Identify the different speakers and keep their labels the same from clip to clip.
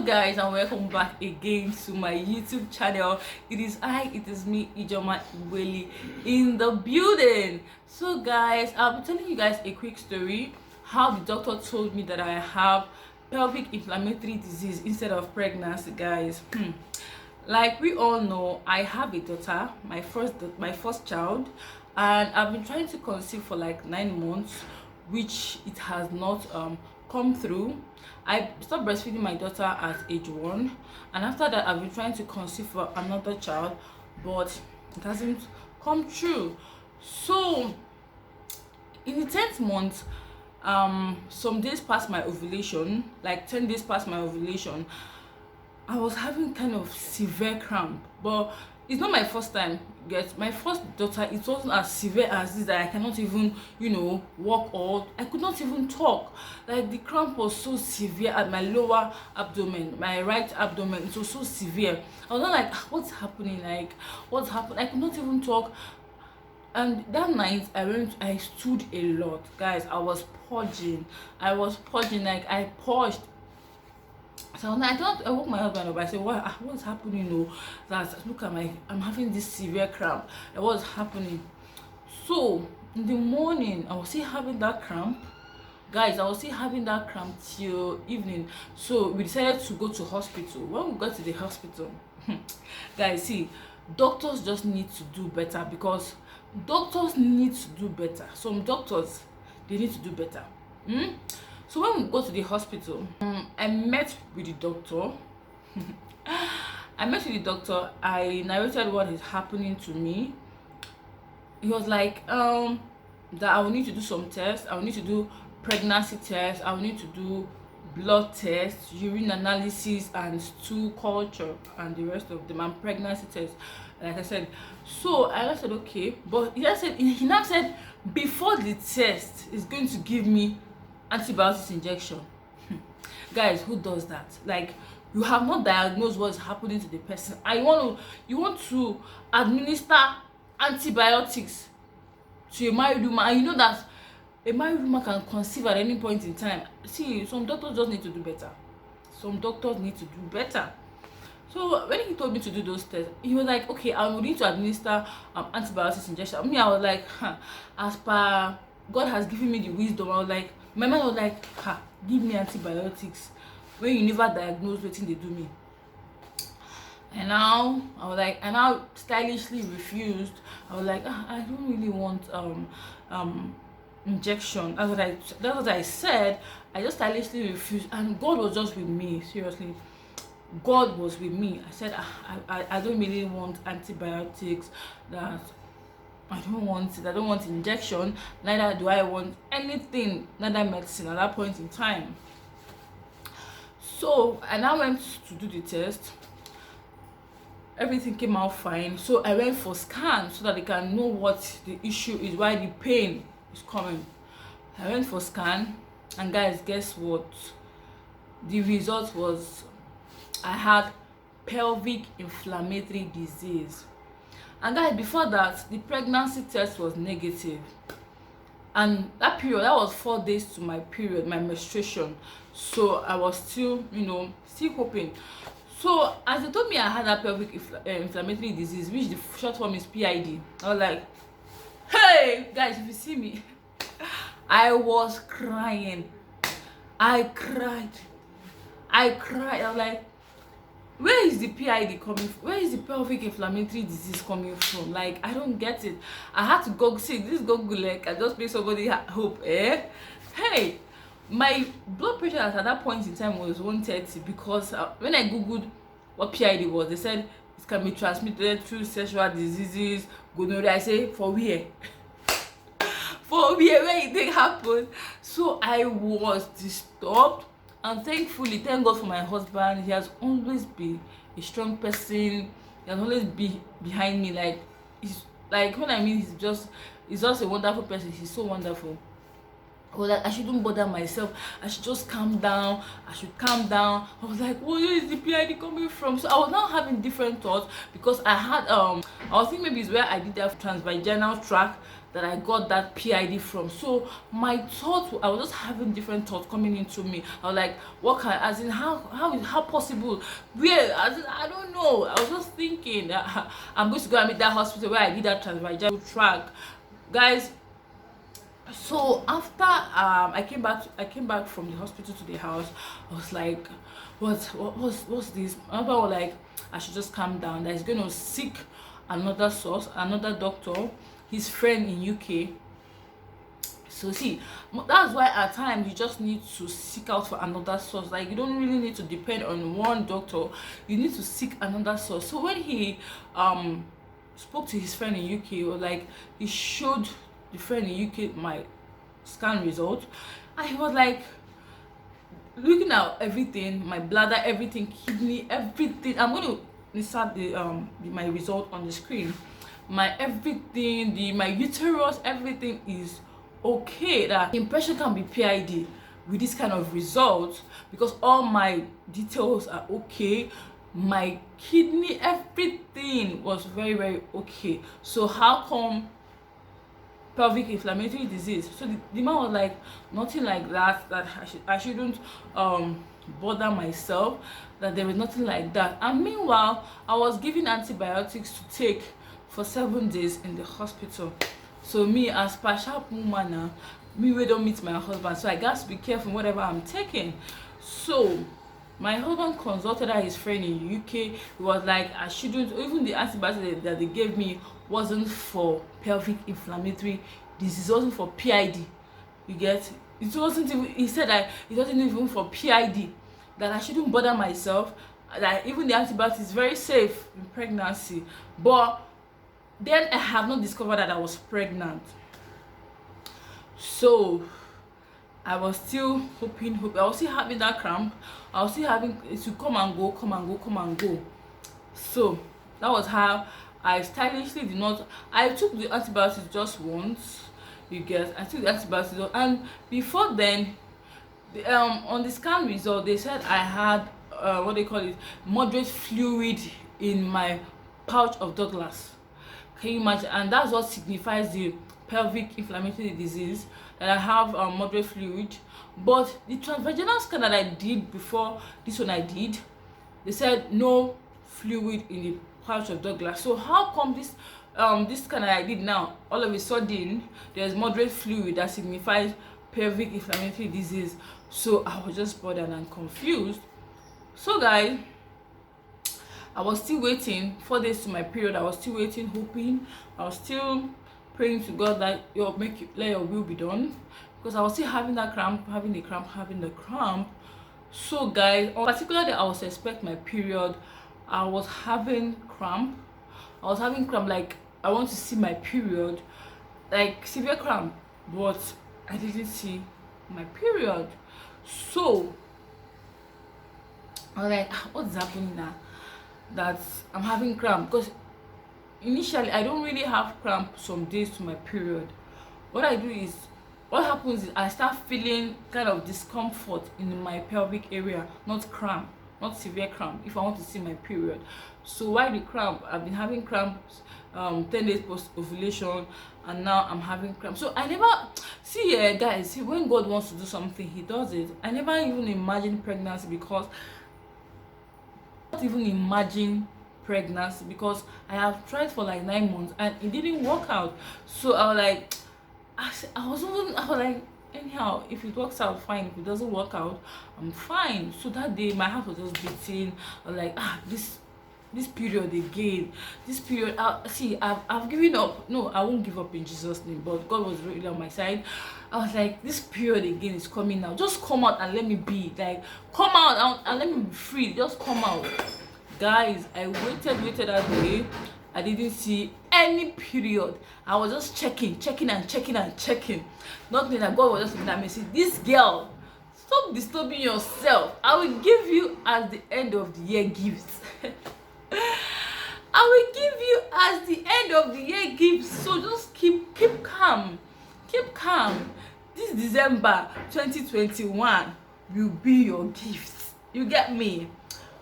Speaker 1: Hello guys, and welcome back again to my YouTube channel. It is me, Ijeoma.diana.igboeli, in the building. So guys, I'll be telling you guys a quick story how the doctor told me that I have pelvic inflammatory disease instead of pregnancy, guys. Like we all know, I have a daughter, my first child, and I've been trying to conceive for like 9 months, which it has not come through. I stopped breastfeeding my daughter at age 1, and after that I've been trying to conceive for another child, but it hasn't come true. So in the 10th month, some days past my ovulation, like 10 days past my ovulation, I was having kind of severe cramp. But it's not my first time. Get my first daughter, it wasn't as severe as this, that I cannot even, walk, or I could not even talk. Like the cramp was so severe at my lower abdomen, my right abdomen. It was so severe. I was not like, what's happening? Like, what's happened? I could not even talk. And that night I stood a lot, guys. I was purging, like I purged. So I woke my husband up. I said, what's happening? Look at I'm having this severe cramp. And what's happening? So in the morning, I was still having that cramp. Guys, I was still having that cramp till evening. So we decided to go to hospital. When we got to the hospital, guys, see, doctors just need to do better, because doctors need to do better. Some doctors, they need to do better. So when we go to the hospital, I met with the doctor. I narrated what is happening to me. He was like, that I will need to do some tests. I will need to do pregnancy tests. I will need to do blood tests, urine analysis, and stool culture, and the rest of them, and pregnancy tests, like I said. So I said, okay. But he now said, before the test, is going to give me antibiotics injection. Guys, who does that? Like, you have not diagnosed what's happening to the person, and you want to administer antibiotics to a married woman, and you know that a married woman can conceive at any point in time. See, some doctors just need to do better. So when he told me to do those tests, he was like, okay, I will need to administer antibiotics injection. I was like, as per God has given me the wisdom, I was like, my mind was like, give me antibiotics when you never diagnose wetin dey do me. And now I now stylishly refused. I was like, I don't really want injection. That's what I said. I just stylishly refused, and God was just with me. Seriously, God was with me. I said, I don't really want antibiotics. That I don't want injection. Neither do I want anything, neither medicine at that point in time. So I now went to do the test. Everything came out fine. So I went for scan so that they can know what the issue is, why the pain is coming. I went for scan, and guys, guess what? The result was I had pelvic inflammatory disease. And guys, before that, the pregnancy test was negative, and that was 4 days to my period, my menstruation. So I was still hoping. So as they told me I had that pelvic inflammatory disease, which the short form is PID, I was like, hey guys, if you see me, I was crying. I cried. I was like, where is the PID coming from? Where is the pelvic inflammatory disease coming from? Like, I don't get it. I had to go see this Google, like, I just made somebody hope, Hey, my blood pressure at that point in time was 130, because when I googled what PID was, they said it can be transmitted through sexual diseases, gonorrhea. I say, for where? For where it didn't happen? So I was disturbed. And thankfully, thank God for my husband. He has always been a strong person. He has always been behind me. Like, he's like, when I mean he's just a wonderful person. He's so wonderful. or like I shouldn't bother myself, I should just calm down, I should calm down. I was like, where is the PID coming from? So I was now having different thoughts, because I had I was thinking maybe it's where I did that transvaginal tract that I got that PID from. So my thoughts, I was just having different thoughts coming into me. I was like, what can, as in how possible, where, as in, I don't know. I was just thinking that I'm going to go and meet that hospital where I did that transvaginal tract, guys. So after I came back from the hospital to the house, I was like, what's this? My husband was like, I should just calm down, that he's going to seek another source, another doctor, his friend in UK. So see, that's why at times you just need to seek out for another source. Like, you don't really need to depend on one doctor, you need to seek another source. So when he spoke to his friend in UK, or like he showed the friend in UK my scan result, and he was like looking at everything, my bladder, everything, kidney, everything. I'm going to insert my result on the screen. My everything, my uterus, everything is okay. That impression can be PID with this kind of result, because all my details are okay. My kidney, everything was very, very okay. So how come pelvic inflammatory disease? So the man was like, nothing like that, that I shouldn't bother myself, that there was nothing like that. And meanwhile, I was given antibiotics to take for 7 days in the hospital. So me, as per sharp woman now, me we don't meet my husband, so I got to be careful whatever I'm taking. So my husband consulted his friend in UK. He was like, I shouldn't, even the antibiotics that they gave me wasn't for pelvic inflammatory disease, it wasn't for PID. You get, it wasn't even, he said that it wasn't even for PID, that I shouldn't bother myself, that even the antibiotics is very safe in pregnancy. But then I have not discovered that I was pregnant. So I was still hoping, I was still having that cramp, I was still having it to come and go. So that was how I stylishly did not, I took the antibiotics just once, you get, I took the antibiotics, and before then, on the scan result, they said I had what they call it, moderate fluid in my pouch of Douglas. Can you imagine? And that's what signifies the pelvic inflammatory disease, that I have moderate fluid. But the transvaginal scan that I did before this one I did, they said no fluid in the pouch of Douglas. So how come this scan that I did now, all of a sudden there's moderate fluid that signifies pelvic inflammatory disease? So I was just bothered and confused. So guys, I was still waiting 4 days to my period. I was still waiting, hoping, I was still praying to God that let your will be done, because I was still having that cramp, having the cramp. So guys, on particular day I was to expect my period, I was having cramp. Like I want to see my period, like severe cramp, but I didn't see my period. So I was like, what's happening now that I'm having cramp? Because initially I don't really have cramp some days to my period. What happens is I start feeling kind of discomfort in my pelvic area, not cramp, not severe cramp, if I want to see my period. So why the cramp? I've been having cramps 10 days post ovulation, and now I'm having cramp. So I never see, guys, see, when God wants to do something, he does it. I never even imagined pregnancy, because not even imagine pregnancy, because I have tried for like 9 months and it didn't work out. So I was like, I was like, anyhow, if it works out, fine. If it doesn't work out, I'm fine. So that day my heart was just beating. I was like, this period again, this period. I've given up. No, I won't give up in Jesus' name. But God was really on my side. I was like, this period again is coming now. Just come out and let me be. Like, come out and let me be free. Just come out. Guys, I waited that day. I didn't see any period. I was just checking. Not knowing that God was just looking at me, see, this girl, stop disturbing yourself. I will give you as the end of the year gifts. I will give you as the end of the year gifts. So just keep calm. this December 2021 will be your gift. You get me?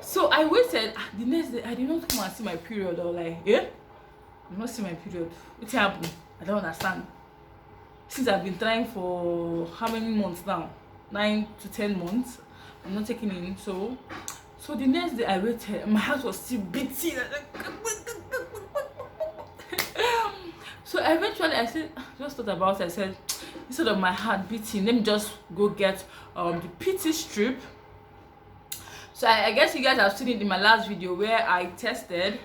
Speaker 1: So I waited. The next day I did not come and see my period. I was like, yeah, I did not see my period. What happened? I don't understand. Since I've been trying for how many months now? 9 to 10 months. I'm not taking in. So the next day I waited and my heart was still beating. So eventually I said, just thought about it. I said, instead of my heart beating, let me just go get the PT strip. So I guess you guys have seen it in my last video where I tested.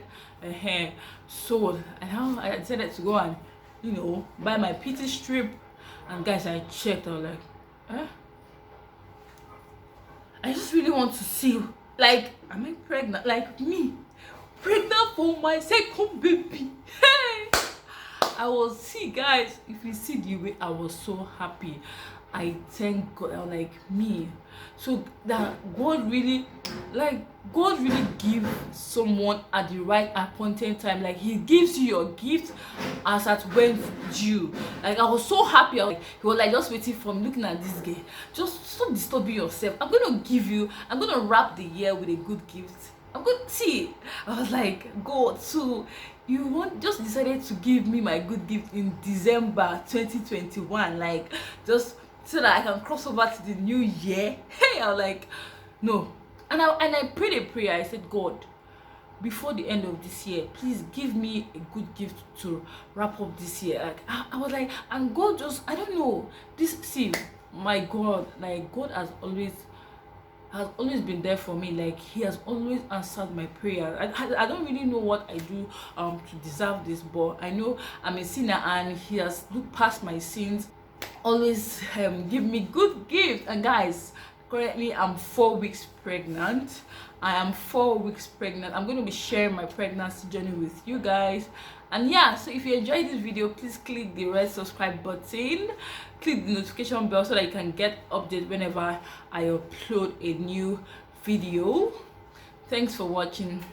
Speaker 1: So now I decided to go and, you know, buy my PT strip. And guys, I checked. I was like, I just really want to see, like, am I pregnant? Like me, pregnant for my second baby. Hey, I was, see guys, if you see the way I was so happy, I thank God. I was like, me, so that God really gives someone at the right appointed time. Like he gives you your gift as at when due. Like I was so happy. He was like just waiting for me, looking at this guy. Just stop disturbing yourself. I'm gonna wrap the year with a good gift. I'm going to see. I was like, God, so you just decided to give me my good gift in December 2021, like just so that I can cross over to the new year. Hey, I was like, no. And I prayed a prayer. I said, God, before the end of this year, please give me a good gift to wrap up this year. Like I was like, and God just, I don't know, my God, like God has always been there for me. Like he has always answered my prayer. I don't really know what I do to deserve this, but I know I'm a sinner and he has looked past my sins, always give me good gifts. And guys, currently I'm 4 weeks pregnant. I am 4 weeks pregnant. I'm going to be sharing my pregnancy journey with you guys. And yeah, so if you enjoyed this video, please click the red subscribe button, click the notification bell so that you can get updates whenever I upload a new video. Thanks for watching.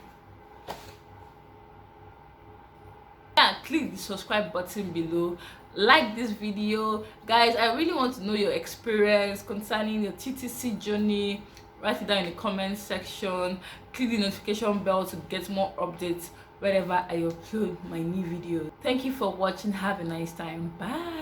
Speaker 1: Yeah, click the subscribe button below, like this video. Guys, I really want to know your experience concerning your TTC journey. Write it down in the comment section. Click the notification bell to get more updates whenever I upload my new video. Thank you for watching. Have a nice time. Bye.